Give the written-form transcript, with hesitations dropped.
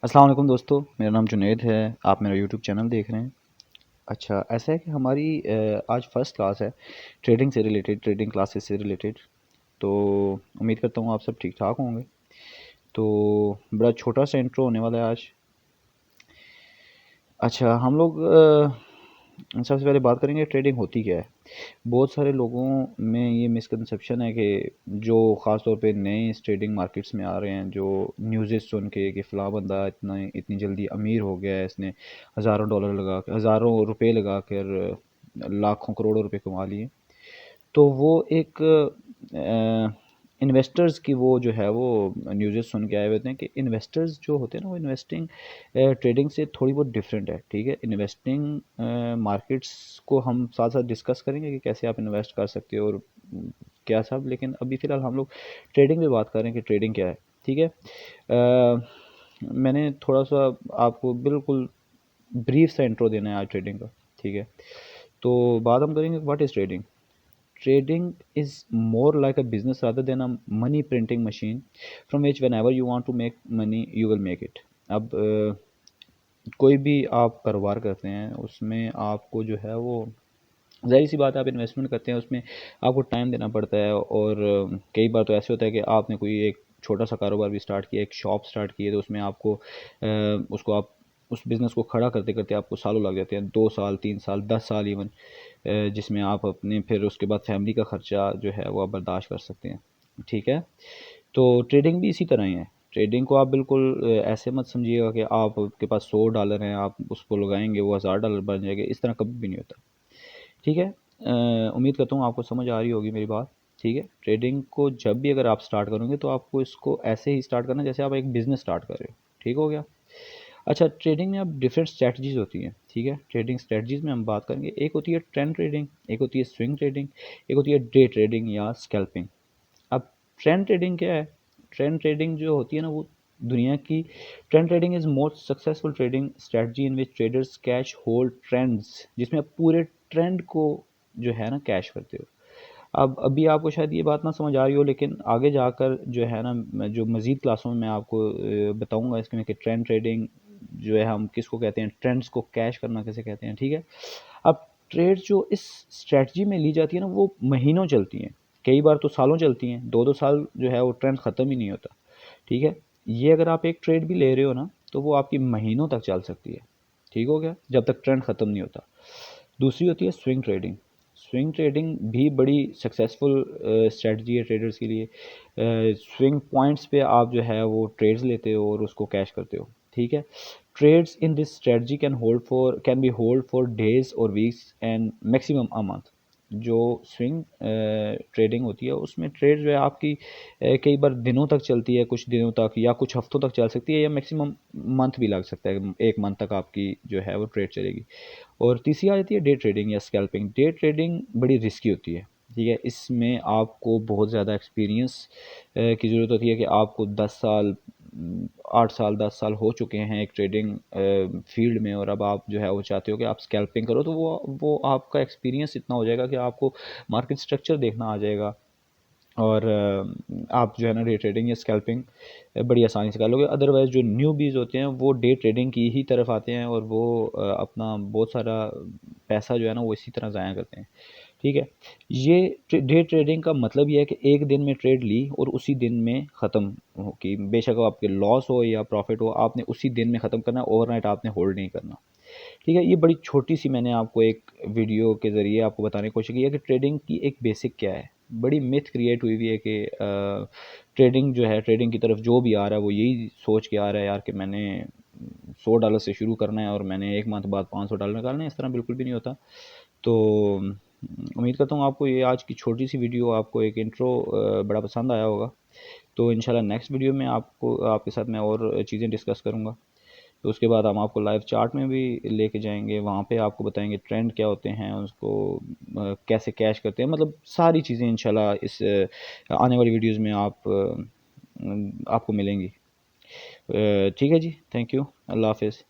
अस्सलाम वालेकुम दोस्तों, मेरा नाम जुनैद है। आप मेरा यूट्यूब चैनल देख रहे हैं। अच्छा, ऐसा है कि हमारी आज फ़र्स्ट क्लास है ट्रेडिंग से रिलेटेड, ट्रेडिंग क्लासेस से रिलेटेड। तो उम्मीद करता हूँ आप सब ठीक ठाक होंगे। तो बड़ा छोटा सा इंट्रो होने वाला है आज। अच्छा, हम लोग सबसे पहले बात करेंगे ट्रेडिंग होती क्या है। बहुत सारे लोगों में ये मिसकंसेप्शन है कि जो ख़ास तौर पे नए इस ट्रेडिंग मार्केट्स में आ रहे हैं, जो न्यूज़ सुन के कि फ़लाँ बंदा इतना इतनी जल्दी अमीर हो गया है, इसने हज़ारों डॉलर लगा कर, हज़ारों रुपए लगा कर लाखों करोड़ों रुपए कमा लिए। तो वो एक इन्वेस्टर्स की वो जो है वो न्यूज़ेस सुन के आए हुए थे कि इन्वेस्टर्स जो होते हैं ना वो इन्वेस्टिंग ट्रेडिंग से थोड़ी बहुत डिफरेंट है। ठीक है, इन्वेस्टिंग मार्केट्स को हम साथ साथ डिस्कस करेंगे कि कैसे आप इन्वेस्ट कर सकते हो और क्या सब, लेकिन अभी फ़िलहाल हम लोग ट्रेडिंग पे बात कर रहे हैं कि ट्रेडिंग क्या है। ठीक है, मैंने थोड़ा सा आपको बिल्कुल ब्रीफ सा इंट्रो देना है आज ट्रेडिंग का। ठीक है, तो बात हम करेंगे what is trading. Trading is more like a business rather than a money printing machine from which whenever you want to make money you will make it. अब कोई भी आप कारोबार करते हैं उसमें आपको जो है वो ज़ाहिर सी बात है, आप इन्वेस्टमेंट करते हैं उसमें आपको टाइम देना पड़ता है। और कई बार तो ऐसे होता है कि आपने कोई एक छोटा सा कारोबार भी स्टार्ट किया, एक शॉप स्टार्ट की है, तो उसमें आपको उसको आप उस बिज़नेस को खड़ा करते करते आपको सालों लग जाते हैं, 2 साल 3 साल 10 साल इवन, जिसमें आप अपने फिर उसके बाद फैमिली का ख़र्चा जो है वो आप बर्दाश्त कर सकते हैं। ठीक है, तो ट्रेडिंग भी इसी तरह ही है। ट्रेडिंग को आप बिल्कुल ऐसे मत समझिएगा कि आपके पास $100 हैं, आप उसको लगाएंगे वो $1000 बन जाएंगे, इस तरह कभी भी नहीं होता। ठीक है, उम्मीद करता हूँ आपको समझ आ रही होगी मेरी बात। ठीक है, ट्रेडिंग को जब भी अगर आप स्टार्ट करोगे तो आपको इसको ऐसे ही स्टार्ट करना जैसे आप एक बिज़नेस स्टार्ट कर रहे हो। ठीक हो गया। अच्छा, ट्रेडिंग में अब डिफरेंट स्ट्रेटजीज होती हैं। ठीक है, ट्रेडिंग स्ट्रेटजीज में हम बात करेंगे। एक होती है ट्रेंड ट्रेडिंग, एक होती है स्विंग ट्रेडिंग, एक होती है डे ट्रेडिंग या स्कैल्पिंग। अब ट्रेंड ट्रेडिंग क्या है? ट्रेंड ट्रेडिंग जो होती है ना वो दुनिया की trend trading is most successful trading strategy in which traders cash hold trends, जिसमें आप पूरे ट्रेंड को जो है ना कैश करते हो। अब अभी आपको शायद ये बात ना समझ आ रही हो, लेकिन आगे जाकर जो है ना जो मज़ीद क्लासों में मैं आपको बताऊंगा इसमें कि ट्रेंड ट्रेडिंग जो है हम किसको कहते हैं, ट्रेंड्स को कैश करना कैसे कहते हैं। ठीक है, अब ट्रेड जो इस स्ट्रेटजी में ली जाती है ना वो महीनों चलती हैं, कई बार तो सालों चलती हैं, 2-2 साल जो है वो ट्रेंड ख़त्म ही नहीं होता। ठीक है, ये अगर आप एक ट्रेड भी ले रहे हो ना तो वो आपकी महीनों तक चल सकती है। ठीक हो गया, जब तक ट्रेंड ख़त्म नहीं होता। दूसरी होती है स्विंग ट्रेडिंग। स्विंग ट्रेडिंग भी बड़ी सक्सेसफुल स्ट्रेटजी है ट्रेडर्स के लिए। स्विंग पॉइंट्स पे आप जो है वो ट्रेड्स लेते हो और उसको कैश करते हो। ठीक है, trades in this strategy can be hold for days और weeks and maximum a month. जो स्विंग ट्रेडिंग होती है उसमें ट्रेड जो है आपकी कई बार दिनों तक चलती है, कुछ दिनों तक या कुछ हफ्तों तक चल सकती है, या मैक्सिमम मंथ भी लग सकता है, 1 मंथ तक आपकी जो है वो ट्रेड चलेगी। और तीसरी आ जाती है डे ट्रेडिंग या स्कैल्पिंग। डे ट्रेडिंग बड़ी रिस्की होती है। ठीक है, इसमें आपको बहुत ज़्यादा एक्सपीरियंस की ज़रूरत होती है कि आपको 10 साल 8 साल 10 साल हो चुके हैं एक ट्रेडिंग फील्ड में, और अब आप जो है वो चाहते हो कि आप स्कैल्पिंग करो, तो वो आपका एक्सपीरियंस इतना हो जाएगा कि आपको मार्केट स्ट्रक्चर देखना आ जाएगा। और आप जो है ना डे ट्रेडिंग या स्कैल्पिंग बड़ी आसानी से कर लोगे। अदरवाइज़ जो न्यू बीज होते हैं वो डे ट्रेडिंग की ही तरफ आते हैं और वो अपना बहुत सारा पैसा जो है ना वो इसी तरह ज़ाया करते हैं। ठीक है, ये डे ट्रेडिंग का मतलब ये है कि एक दिन में ट्रेड ली और उसी दिन में ख़त्म हो, कि बेशक वो आपके लॉस हो या प्रॉफिट हो, आपने उसी दिन में ख़त्म करना है, ओवरनाइट आपने होल्ड नहीं करना। ठीक है, ये बड़ी छोटी सी मैंने आपको एक वीडियो के ज़रिए आपको बताने की कोशिश की है कि ट्रेडिंग की एक बेसिक क्या है। बड़ी मिथ क्रिएट हुई हुई है कि ट्रेडिंग जो है, ट्रेडिंग की तरफ जो भी आ रहा है वो यही सोच के आ रहा है यार कि मैंने $100 से शुरू करना है और मैंने 1 मंथ बाद $500 निकालना है। इस तरह बिल्कुल भी नहीं होता। तो उम्मीद करता हूँ आपको ये आज की छोटी सी वीडियो, आपको एक इंट्रो बड़ा पसंद आया होगा। तो इंशाल्लाह नेक्स्ट वीडियो में आपको आपके साथ मैं और चीज़ें डिस्कस करूँगा। तो उसके बाद हम आपको लाइव चार्ट में भी लेके जाएंगे, वहाँ पे आपको बताएंगे ट्रेंड क्या होते हैं, उसको कैसे कैश करते हैं, मतलब सारी चीज़ें इंशाल्लाह इस आने वाली वीडियोस में आपको मिलेंगी। ठीक है जी, थैंक यू, अल्लाह हाफिज़।